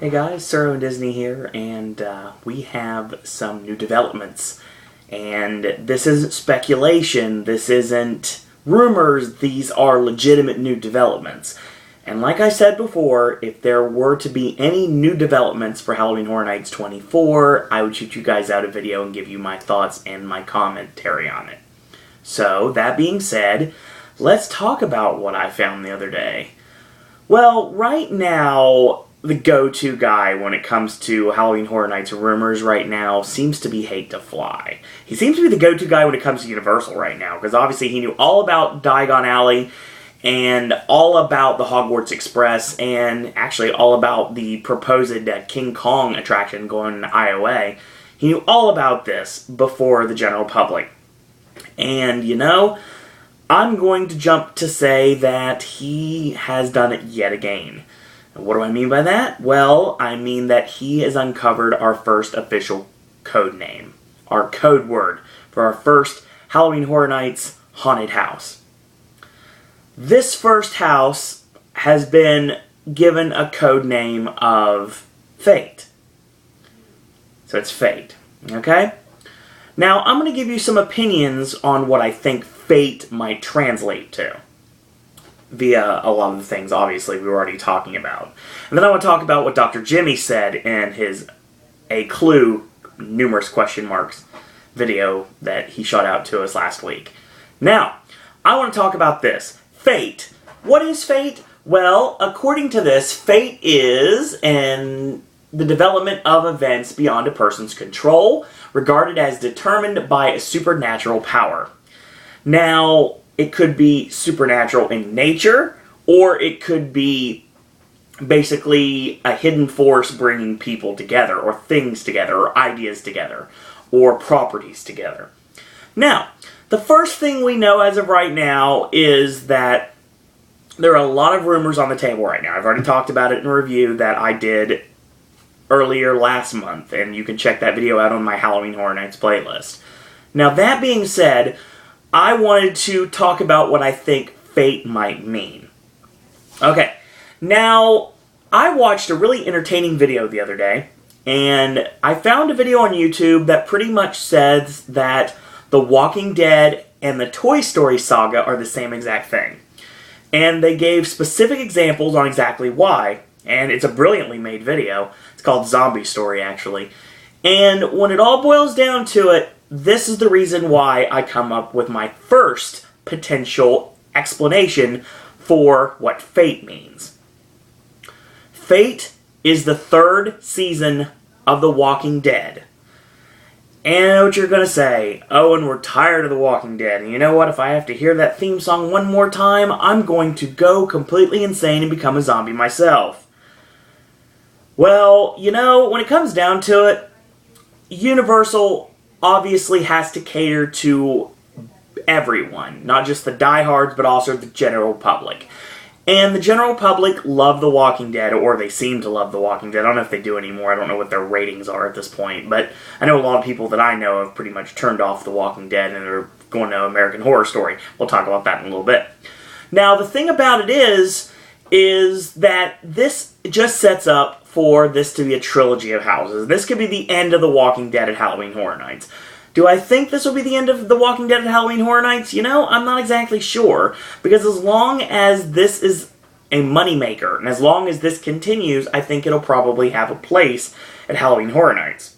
Hey guys, Sir and Disney here, and we have some new developments. And this isn't speculation, this isn't rumors, these are legitimate new developments. And like I said before, if there were to be any new developments for Halloween Horror Nights 24, I would shoot you guys out a video and give you my thoughts and my commentary on it. So, that being said, let's talk about what I found the other day. Well, right now, the go-to guy when it comes to Halloween Horror Nights rumors right now seems to be Hate to Fly. He seems to be the go-to guy when it comes to Universal right now, because obviously he knew all about Diagon Alley, and all about the Hogwarts Express, and actually all about the proposed King Kong attraction going to IOA. He knew all about this before the general public. And, you know, I'm going to jump to say that he has done it yet again. What do I mean by that? Well, I mean that he has uncovered our first official code name. Our code word for our first Halloween Horror Nights haunted house. This first house has been given a code name of Fate. So it's Fate, okay? Now, I'm going to give you some opinions on what I think Fate might translate to, via a lot of the things, obviously, we were already talking about. And then I want to talk about what Dr. Jimmy said in his A Clue, numerous question marks, video that he shot out to us last week. Now, I want to talk about this. Fate. What is fate? Well, according to this, fate is the development of events beyond a person's control, regarded as determined by a supernatural power. Now, it could be supernatural in nature, or it could be basically a hidden force bringing people together, or things together, or ideas together, or properties together. Now, the first thing we know as of right now is that there are a lot of rumors on the table right now. I've already talked about it in a review that I did earlier last month, and you can check that video out on my Halloween Horror Nights playlist. Now, that being said, I wanted to talk about what I think fate might mean. Okay, now, I watched a really entertaining video the other day, and I found a video on YouTube that pretty much says that The Walking Dead and the Toy Story saga are the same exact thing. And they gave specific examples on exactly why, and it's a brilliantly made video. It's called Zombie Story, actually. And when it all boils down to it, this is the reason why I come up with my first potential explanation for what fate means. Fate is the third season of The Walking Dead. And I know what you're going to say. Oh, and we're tired of The Walking Dead. And you know what? If I have to hear that theme song one more time, I'm going to go completely insane and become a zombie myself. Well, you know, when it comes down to it, Universal obviously has to cater to everyone. Not just the diehards, but also the general public. And the general public love The Walking Dead, or they seem to love The Walking Dead. I don't know if they do anymore. I don't know what their ratings are at this point. But I know a lot of people that I know have pretty much turned off The Walking Dead and are going to American Horror Story. We'll talk about that in a little bit. Now, the thing about it is that this just sets up for this to be a trilogy of houses. This could be the end of The Walking Dead at Halloween Horror Nights. Do I think this will be the end of The Walking Dead at Halloween Horror Nights? You know, I'm not exactly sure. Because as long as this is a moneymaker, and as long as this continues, I think it'll probably have a place at Halloween Horror Nights.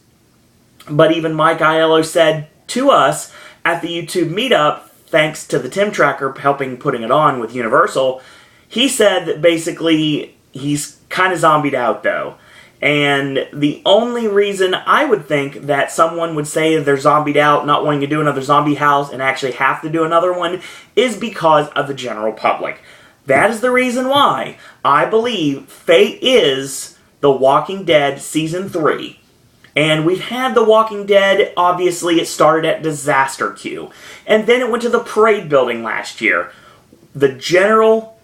But even Mike Aiello said to us at the YouTube meetup, thanks to the Tim Tracker helping putting it on with Universal, he said that basically he's kind of zombied out though. And the only reason I would think that someone would say they're zombied out, not wanting to do another zombie house, and actually have to do another one, is because of the general public. That is the reason why I believe fate is The Walking Dead Season 3. And we've had The Walking Dead, obviously it started at Disaster Q. And then it went to the Parade Building last year. The general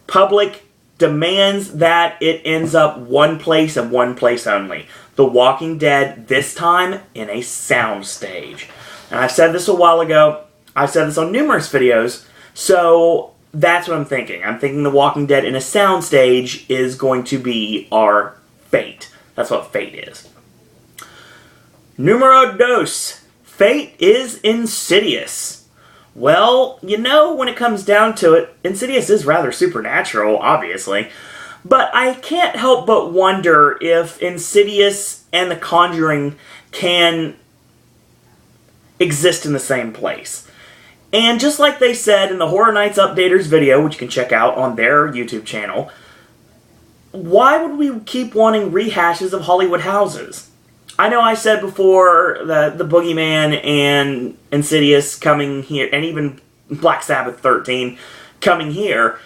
public demands that it ends up one place and one place only. The Walking Dead, this time in a soundstage. And I've said this a while ago. I've said this on numerous videos. So that's what I'm thinking. I'm thinking The Walking Dead in a soundstage is going to be our Fate. That's what Fate is. Numero dos. Fate is Insidious. Well, you know, when it comes down to it, Insidious is rather supernatural, obviously. But I can't help but wonder if Insidious and The Conjuring can exist in the same place. And just like they said in the Horror Nights Updaters video, which you can check out on their YouTube channel, why would we keep wanting rehashes of Hollywood houses? I know I said before the Boogeyman and Insidious coming here, and even Black Sabbath 13 coming here.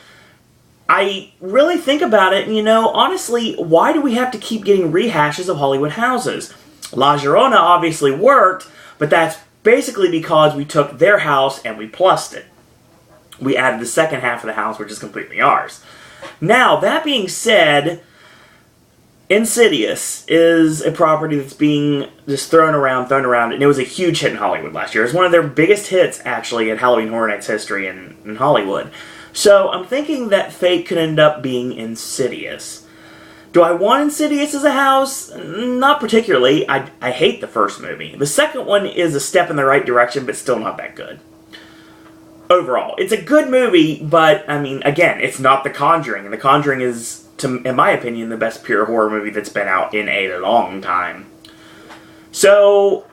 I really think about it, and honestly, why do we have to keep getting rehashes of Hollywood houses? La Llorona obviously worked, but that's basically because we took their house and we plussed it. We added the second half of the house, which is completely ours. Now, that being said, Insidious is a property that's being just thrown around, and it was a huge hit in Hollywood last year. It was one of their biggest hits, actually, in Halloween Horror Nights history in Hollywood. So, I'm thinking that Fate could end up being Insidious. Do I want Insidious as a house? Not particularly. I hate the first movie. The second one is a step in the right direction, but still not that good. Overall, it's a good movie, but, I mean, again, it's not The Conjuring. And The Conjuring is, in my opinion, the best pure horror movie that's been out in a long time. So,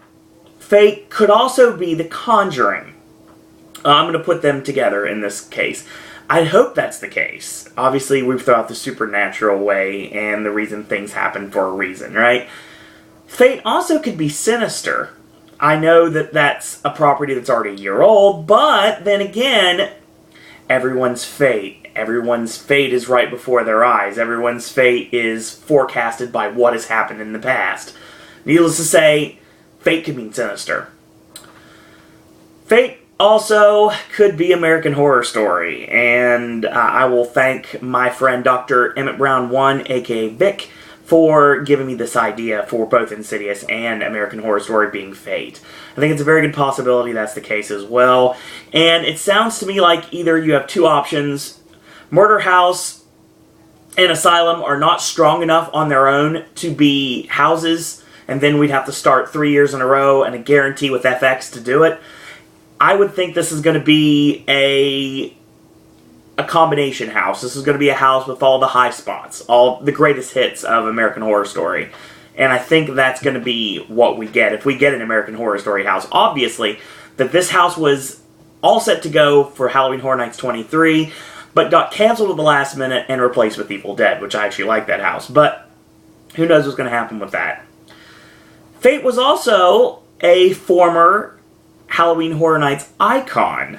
Fate could also be The Conjuring. I'm going to put them together in this case. I hope that's the case. Obviously, we've thought the supernatural way, and the reason things happen for a reason, right? Fate also could be Sinister. I know that that's a property that's already a year old, but then again, everyone's fate. Everyone's fate is right before their eyes. Everyone's fate is forecasted by what has happened in the past. Needless to say, Fate could mean Sinister. Fate also could be American Horror Story, and I will thank my friend Dr. Emmett Brown 1, aka Vic, for giving me this idea for both Insidious and American Horror Story being Fate. I think it's a very good possibility that's the case as well, and it sounds to me like either you have two options. Murder House and Asylum are not strong enough on their own to be houses, and then we'd have to start 3 years in a row and a guarantee with FX to do it. I would think this is going to be a combination house. This is going to be a house with all the high spots, all the greatest hits of American Horror Story. And I think that's going to be what we get if we get an American Horror Story house. Obviously, that this house was all set to go for Halloween Horror Nights 23, but got canceled at the last minute and replaced with Evil Dead, which I actually like that house. But who knows what's going to happen with that. Fate was also a former Halloween Horror Nights icon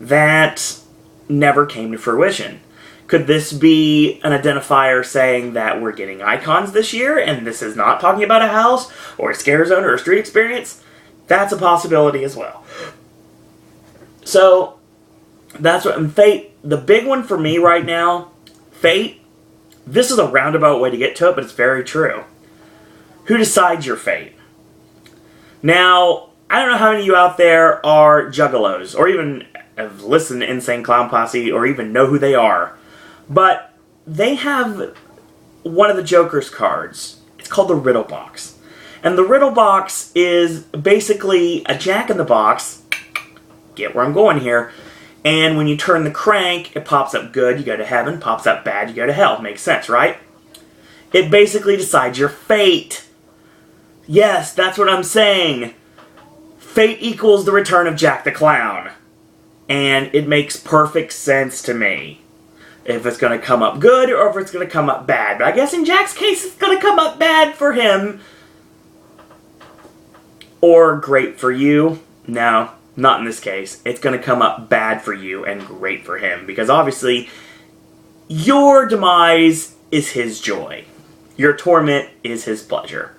that never came to fruition. Could this be an identifier saying that we're getting icons this year and this is not talking about a house or a scare zone or a street experience? That's a possibility as well. So, that's what, and Fate, the big one for me right now, Fate, this is a roundabout way to get to it, but it's very true. Who decides your fate? Now, I don't know how many of you out there are juggalos, or even have listened to Insane Clown Posse, or even know who they are. But they have one of the Joker's cards. It's called the Riddle Box. And the Riddle Box is basically a jack-in-the-box. Get where I'm going here. And when you turn the crank, it pops up good, you go to heaven. Pops up bad, you go to hell. Makes sense, right? It basically decides your fate. Yes, that's what I'm saying. Fate equals the return of Jack the Clown. And it makes perfect sense to me. If it's going to come up good or if it's going to come up bad. But I guess in Jack's case, it's going to come up bad for him. Or great for you. No, not in this case. It's going to come up bad for you and great for him. Because obviously, your demise is his joy. Your torment is his pleasure.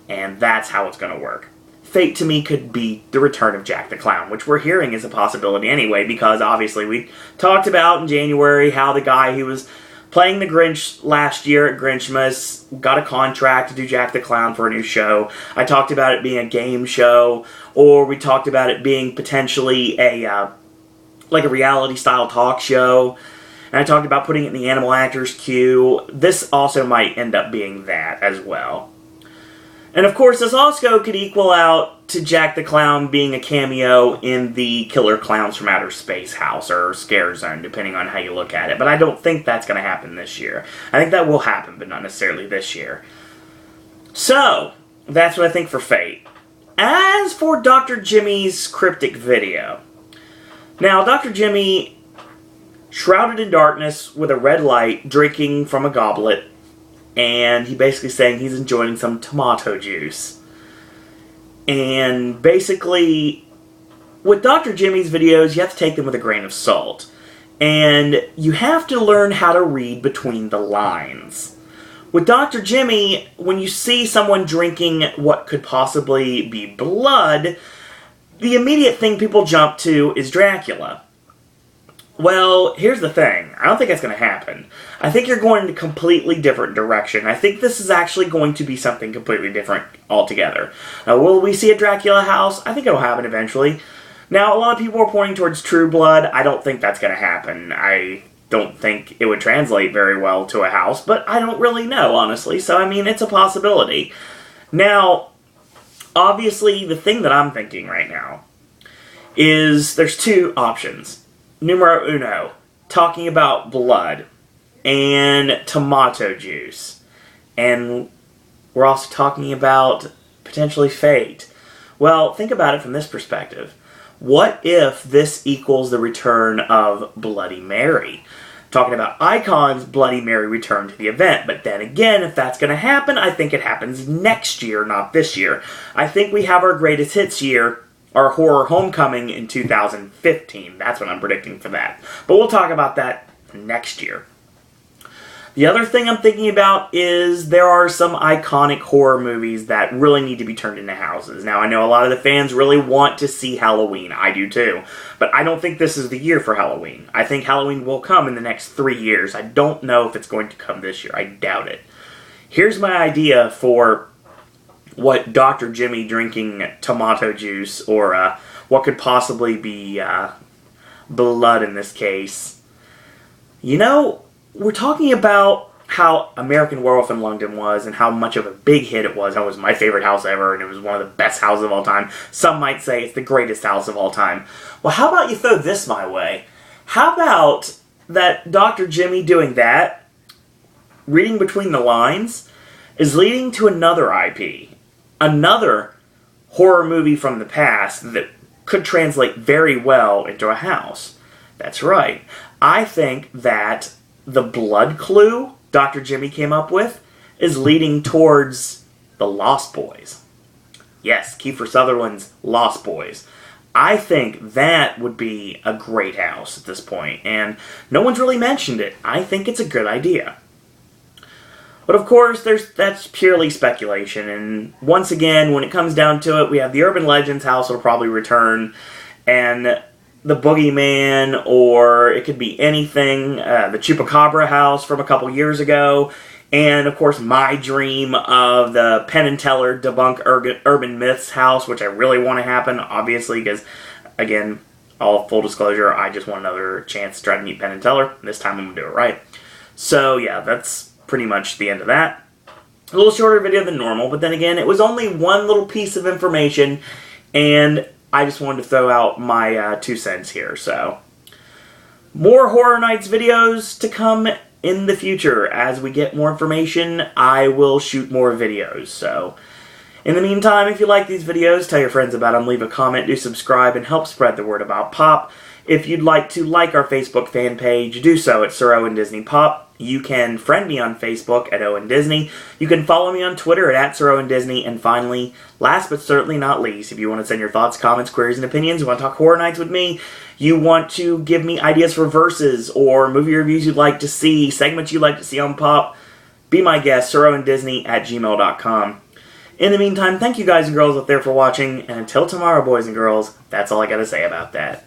And that's how it's going to work. Fate to me could be the return of Jack the Clown, which we're hearing is a possibility anyway, because obviously we talked about in January how the guy who was playing the Grinch last year at Grinchmas got a contract to do Jack the Clown for a new show. I talked about it being a game show, or we talked about it being potentially like a reality style talk show. And I talked about putting it in the animal actors queue. This also might end up being that as well. And of course, this also could equal out to Jack the Clown being a cameo in the Killer Clowns from Outer Space house, or Scare Zone, depending on how you look at it. But I don't think that's going to happen this year. I think that will happen, but not necessarily this year. So, that's what I think for Fate. As for Dr. Jimmy's cryptic video. Now, Dr. Jimmy, shrouded in darkness with a red light, drinking from a goblet, and he basically saying he's enjoying some tomato juice. And basically, with Dr. Jimmy's videos, you have to take them with a grain of salt. And you have to learn how to read between the lines. With Dr. Jimmy, when you see someone drinking what could possibly be blood, the immediate thing people jump to is Dracula. Well, here's the thing. I don't think that's going to happen. I think you're going in a completely different direction. I think this is actually going to be something completely different altogether. Now, will we see a Dracula house? I think it'll happen eventually. Now, a lot of people are pointing towards True Blood. I don't think that's going to happen. I don't think it would translate very well to a house, but I don't really know, honestly. So, I mean, it's a possibility. Now, obviously, the thing that I'm thinking right now is there's two options. Numero uno, talking about blood and tomato juice. And we're also talking about potentially fate. Well, think about it from this perspective. What if this equals the return of Bloody Mary? Talking about Icon's Bloody Mary return to the event. But then again, if that's going to happen, I think it happens next year, not this year. I think we have our greatest hits year, our horror homecoming, in 2015. That's what I'm predicting for that. But we'll talk about that next year. The other thing I'm thinking about is there are some iconic horror movies that really need to be turned into houses. Now, I know a lot of the fans really want to see Halloween. I do too. But I don't think this is the year for Halloween. I think Halloween will come in the next 3 years. I don't know if it's going to come this year. I doubt it. Here's my idea for what Dr. Jimmy drinking tomato juice, or what could possibly be blood in this case. You know, we're talking about how American Werewolf in London was and how much of a big hit it was. That was my favorite house ever, and it was one of the best houses of all time. Some might say it's the greatest house of all time. Well, how about you throw this my way? How about that Dr. Jimmy doing that, reading between the lines, is leading to another IP. Another horror movie from the past that could translate very well into a house. That's right. I think that the blood clue Dr. Jimmy came up with is leading towards the Lost Boys. Yes, Kiefer Sutherland's Lost Boys. I think that would be a great house at this point, and no one's really mentioned it. I think it's a good idea. But of course, that's purely speculation, and once again, when it comes down to it, we have the Urban Legends house will probably return, and the Boogeyman, or it could be anything, the Chupacabra house from a couple years ago, and of course my dream of the Penn and Teller Debunk Urban Myths house, which I really want to happen, obviously, because, again, all full disclosure, I just want another chance to try to meet Penn and Teller. This time I'm going to do it right. So yeah, that's pretty much the end of that. A little shorter video than normal, but then again, it was only one little piece of information, and I just wanted to throw out my 2 cents here. So, more Horror Nights videos to come in the future. As we get more information, I will shoot more videos. So, in the meantime, if you like these videos, tell your friends about them, leave a comment, do subscribe, and help spread the word about Pop. If you'd like to like our Facebook fan page, do so at Sir Owen Disney Pop. You can friend me on Facebook at Owen Disney. You can follow me on Twitter at Sir Owen Disney. And finally, last but certainly not least, if you want to send your thoughts, comments, queries, and opinions, you want to talk Horror Nights with me, you want to give me ideas for verses or movie reviews you'd like to see, segments you'd like to see on Pop, be my guest, SirOwenDisney@gmail.com. In the meantime, thank you guys and girls out there for watching, and until tomorrow, boys and girls, that's all I gotta say about that.